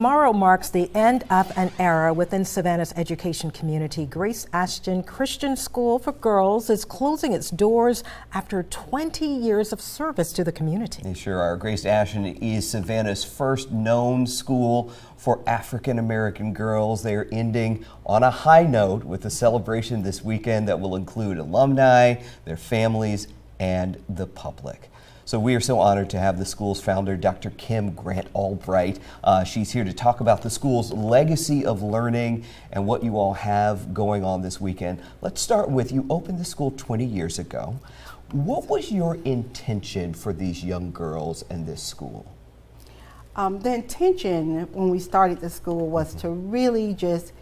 Tomorrow marks the end of an era within Savannah's education community. Grace Ashton Christian School for Girls is closing its doors after 20 years of service to the community. They sure are. Grace Ashton is Savannah's first known school for African American girls. They are ending on a high note with a celebration this weekend that will include alumni, their families, and the public. So we are so honored to have the school's founder, Dr. Kim Grant-Albright. She's here to talk about the school's legacy of learning and what you all have going on this weekend. Let's start with, you opened the school 20 years ago. What was your intention for these young girls and this school? The intention when we started the school was to really just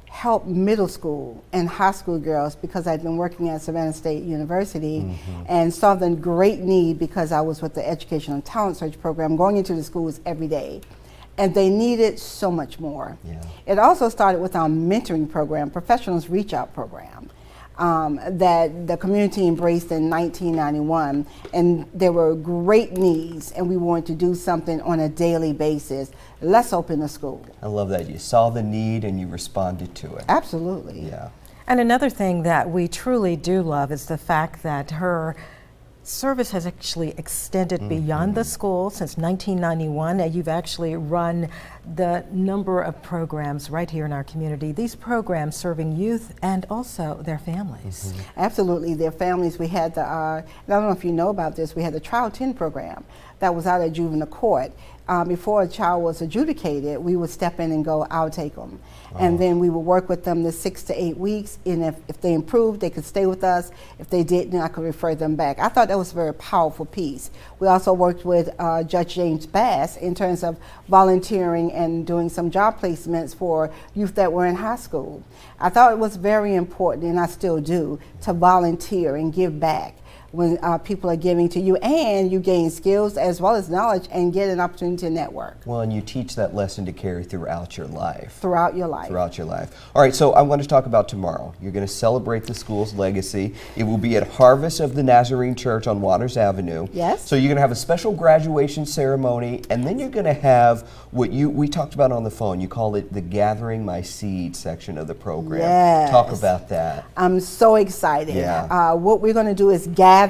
help middle school and high school girls, because I'd been working at Savannah State University and saw the great need, because I was with the Educational and Talent Search program going into the schools every day, and they needed so much more. Yeah. It also started with our mentoring program, Professionals Reach Out program, that the community embraced in 1991, and there were great needs, and we wanted to do something on a daily basis. Let's open a school. I love that. You saw the need and you responded to it. Absolutely. Yeah. And another thing that we truly do love is the fact that her service has actually extended beyond the school since 1991, and you've actually run the number of programs right here in our community. These programs serving youth and also their families. Absolutely, their families. We had the, I don't know if you know about this, we had the Trial 10 program that was out at juvenile court. Before a child was adjudicated, we would step in and go, I'll take them. And then we would work with them the 6 to 8 weeks, and if they improved, they could stay with us. If they didn't, I could refer them back. I thought that was a very powerful piece. We also worked with Judge James Bass in terms of volunteering and doing some job placements for youth that were in high school. I thought it was very important, and I still do, to volunteer and give back when people are giving to you, and you gain skills as well as knowledge and get an opportunity to network. Well, and you teach that lesson to carry throughout your life. Throughout your life. Throughout your life. All right, so I want to talk about tomorrow. You're going to celebrate the school's legacy. It will be at Harvest of the Nazarene Church on Waters Avenue. Yes. So you're going to have a special graduation ceremony, and then you're going to have what we talked about on the phone. You call it the Gathering My Seed section of the program. Yes. Talk about that. I'm so excited. Yeah. What we're going to do is gather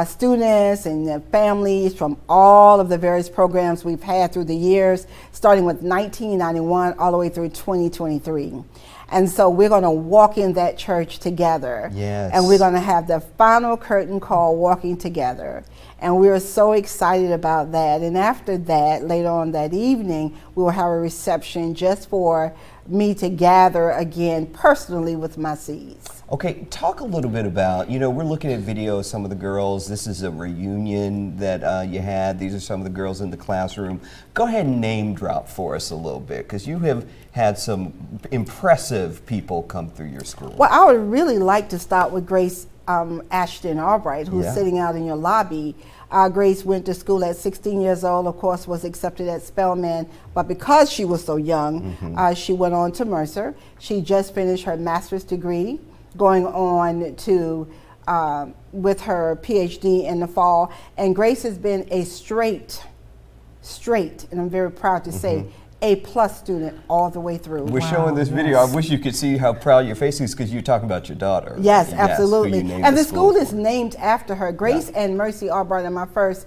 students and their families from all of the various programs we've had through the years, starting with 1991 all the way through 2023. And so we're going to walk in that church together. Yes. And we're going to have the final curtain call, Walking Together. And we're so excited about that. And after that, later on that evening, we will have a reception just for me to gather again personally with my seeds. Okay, talk a little bit about, we're looking at video of some of the girls. This is a reunion that you had. These are some of the girls in the classroom. Go ahead and name drop for us a little bit, because you have had some impressive people come through your school. Well, I would really like to start with Grace Ashton Albright, who's sitting out in your lobby. Grace went to school at 16 years old, of course, was accepted at Spelman, but because she was so young, she went on to Mercer. She just finished her master's degree, going on to with her PhD in the fall. And Grace has been a straight, and I'm very proud to say, A+ student all the way through. We're showing this video. I wish you could see how proud your face is, because you're talking about your daughter. Yes, absolutely. And the school is for. named after her. Grace and Mercy Albright are my first,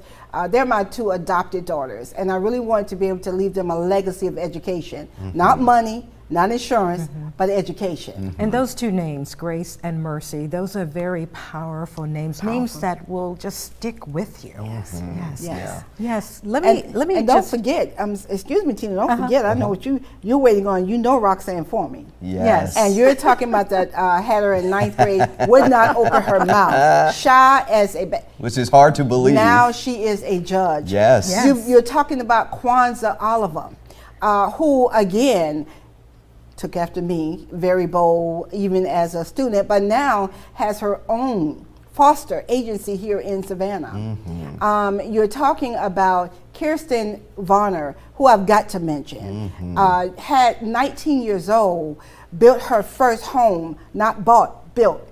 they're my two adopted daughters. And I really wanted to be able to leave them a legacy of education. Not money, not insurance, but education. And those two names, Grace and Mercy, those are very powerful names, names that will just stick with you. Yes. Yes. Let me and don't forget, excuse me, Tina, don't forget, I know what you're waiting on. You know Roxanne Formey. Yes. And you're talking about that had her in 9th grade, would not open her mouth, shy as a which is hard to believe. Now she is a judge. Yes. You're talking about Kwanzaa Oliver, who again took after me, very bold even as a student, but now has her own foster agency here in Savannah. You're talking about Kirsten Varner, who I've got to mention, had 19 years old, built her first home, not bought, built.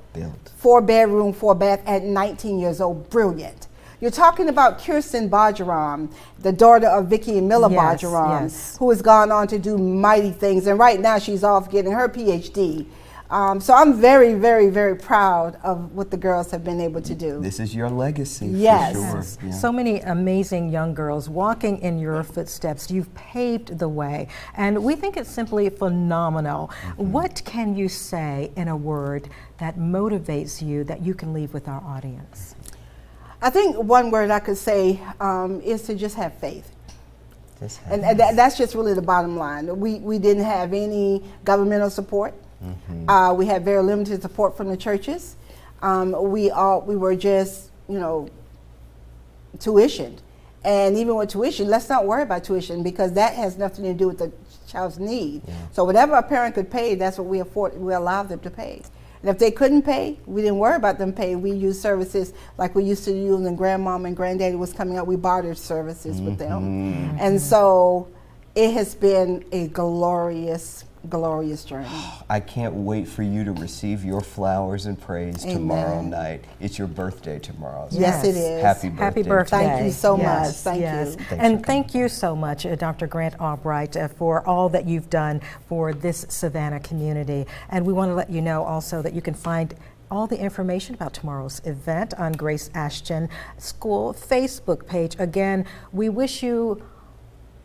4-bedroom, 4-bath at 19 years old, brilliant. You're talking about Kirsten Bajaram, the daughter of Vicky and Miller Yes, Bajaram, yes. who has gone on to do mighty things. And right now she's off getting her PhD. So I'm very, very, very proud of what the girls have been able to do. This is your legacy, Yes. for sure. Yes. Yeah. So many amazing young girls walking in your footsteps. You've paved the way, and we think it's simply phenomenal. What can you say in a word that motivates you that you can leave with our audience? I think one word I could say is to just have faith. Just And that's just really the bottom line. We didn't have any governmental support. We had very limited support from the churches. We were just, tuitioned. And even with tuition, let's not worry about tuition because that has nothing to do with the child's need. Yeah. So whatever a parent could pay, that's what we allowed them to pay. And if they couldn't pay, we didn't worry about them paying. We used services like we used to use when grandmom and granddaddy was coming up. We bartered services with them. And so it has been a glorious journey. I can't wait for you to receive your flowers and praise tomorrow Amen. night. It's your birthday tomorrow. so Yes, it is. Happy birthday. Happy birthday. Thank you so Yes, much. Thank yes. you. Thanks And for thank you so much, Dr. Grant-Albright, for all that you've done for this Savannah community. And we want to let you know also that you can find all the information about tomorrow's event on Grace Ashton School Facebook page. Again, we wish you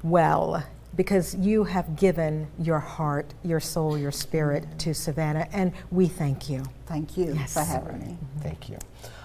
well, because you have given your heart, your soul, your spirit to Savannah, and we thank you. Thank you Yes. for having me. Thank you.